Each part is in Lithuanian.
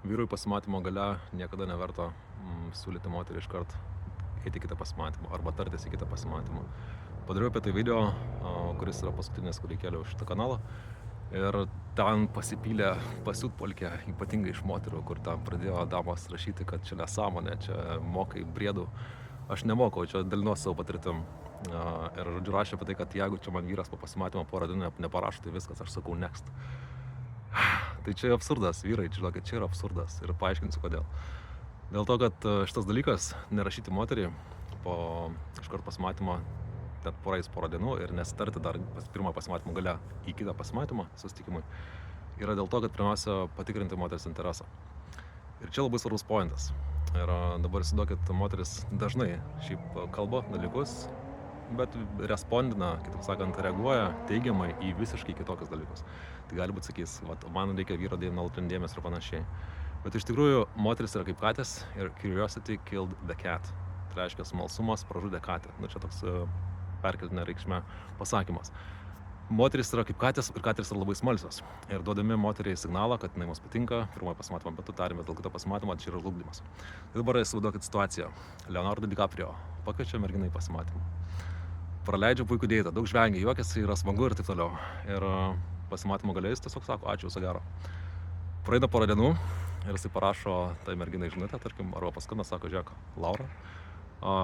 Vyrui pasimatymo gale niekada neverta siūlyti moterį iškart eiti į kitą pasimatymą arba tartis į kitą pasimatymą. Padariau apie tai video, kuris yra paskutinis, kurį kėliau šitą kanalą. Ir ten pasipylė pasiutpolkė, ypatingai iš moterų, kur ten pradėjo damos rašyti, kad čia nesąmonė, čia mokai briedų. Aš nemokau, čia dalinuosi savo patirtim. Ir žodžiu rašė apie tai, kad jeigu čia man vyras po pasimatymo porą dienų neparašo, tai viskas, aš sakau next. Tai čia absurdas, vyrai, žinokit, čia yra absurdas ir paaiškinsiu kodėl. Dėl to, kad šitas dalykas, nerašyti moterį po iškart pasimatymo, net porą dienų ir nesitarti dar pirmojo pasimatymo gale į kitą pasimatymą, susitikimui, yra dėl to, kad pirmiausia patikrinti moters interesą. Ir čia labai svarbus pointas. Ir dabar įsivaizduokit, moteris dažnai šiaip kalba dalykus, bet respondina, kitaip sakant, reaguoja teigiamai į visiškai kitokius dalykus. Tai gali būti, sakys, man reikia vyro nuolatinio dėmesio ir panašiai. Bet iš tikrųjų, moteris yra kaip katės ir curiosity killed the cat. Tai reiškia, smalsumas pražudė katę. Čia toks perkeltinė reikšmė pasakymas. Moteris yra kaip katės ir katės yra labai smalsios. Ir duodami moteriai signalą, kad jinai mums patinka, pirmojo pasimatymo metu tarėmės dėl kito pasimatymo, čia yra žlugdymas. Tai dabar įsivaizduokit situaciją. Leonardo DiCaprio pakviečia merginą į pasimatymą. Praleidžia puikų deitą, daug žvengia, juokiasi, yra smagu ir taip toliau. Ir pasimatymo gale jis tiesiog sako, ačiū, viso gero. Praeina porą dienų ir jisai parašo tai merginai žinutę, tarkim, arba paskambina, sako, žiūrėk, Laura,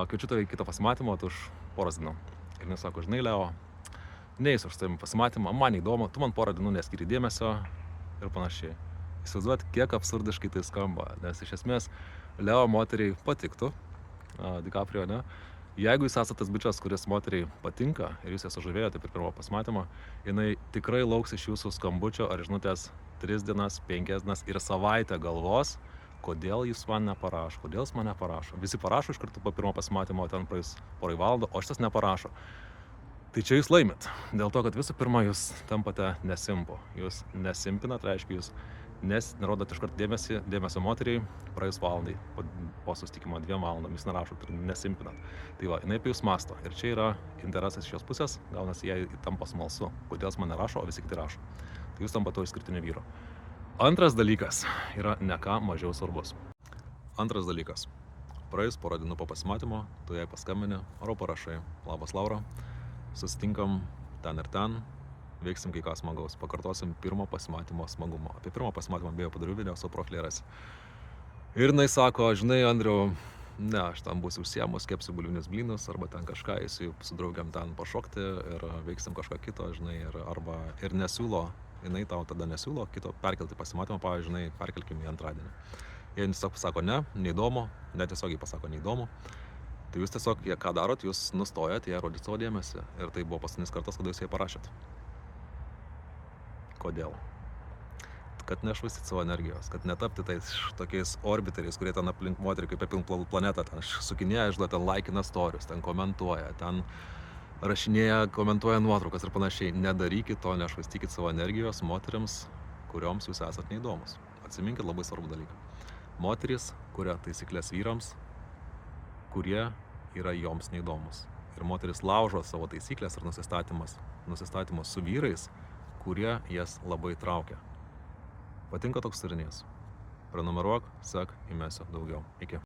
kviečiu tave į kitą pasimatymą, tu už poros dienų. Ir jis sako, žinai, Leo, neįsiu aš tavim pasimatymą, man įdomu, tu man porą dienų neskiri dėmesio ir panašiai. Įsivaizduot, kiek absurdiškai tai skamba, nes iš esmės Leo moteriai patiktų, DiCaprio, ne? Jeigu jūs esate tas bičias, kuris moteriai patinka ir jūs ją sužavėjote per pirmą pasimatymą, jinai tikrai lauks iš jūsų skambučio ar žinutės 3 dienas, 5 dienas ir savaitę galvos, kodėl jis man neparašo, kodėl jis man neparašo. Visi parašo iš karto po pirmo pasimatymo, ten praeis porai valandų, o šitas neparašo. Tai čia jūs laimit. Dėl to, kad visų pirma jūs tampate nesimpu. Jūs nesimpinat, reiškia, jūs nerodot iškart dėmesio moteriai praėjus valandai, po susitikimo 2 valandom, jūs nerašot ir nesimpinat. Tai va, jinai apie jūs masto. Ir čia yra interesas iš jos pusės, gaunasi jai tampa smalsu, kodėl jis man nerašo, o visi kiti rašo. Tai jūs tampa to išskirtinio vyro. Antras dalykas yra ne ką mažiau svarbus. Antras dalykas. Praėjus porą dienų po pasimatymo, tu jai paskambini, arba parašai, labas Laura, susitinkam ten ir ten, veiksim kai ką smagaus, pakartosim pirmo pasimatymo smagumą. Apie pirmą pasimatymą beje padariau video savo profilį rasi. Ir jinai sako, žinai, Andriau, ne, aš tam būsiu užsiėmus, kepsiu bulvinius blynus, arba ten kažką, eisiu su draugiam ten pašokti ir veiksim kažką kito, žinai, arba ir nesiūlo, jinai tau tada nesiūlo kito perkelti pasimatymą, pavyzdžiui, žinai, perkelkim į antradienį. Jie tiesiog pasako ne, neįdomu, netiesiogiai pasako neįdomu. Tai jūs tiesiog, ką darot, jūs nustojat ją rodyti savo dėmesį. Ir tai buvo paskutinis kartas, kada jūs jai parašėt. Kodėl? Kad nešvaistyt savo energijos, kad netapti tais tokiais orbiteriais, kurie ten aplink moterį kaip aplink planetą, ten sukinėja, žinot, ten laikina storius, ten komentuoja, ten rašinėja, komentuoja nuotraukas ir panašiai. Nedarykit to, nešvaistykit savo energijos moteriams, kurioms jūs esat neįdomus. Atsiminkit labai svarbų dalyką. Moterys kuria taisyklės vyrams, kurie yra joms neįdomus. Ir moteris laužo savo taisyklės ir nusistatymus su vyrais, kurie jas labai traukia. Patinka toks turinys? Prenumeruok, sek, įmesiu daugiau. Iki.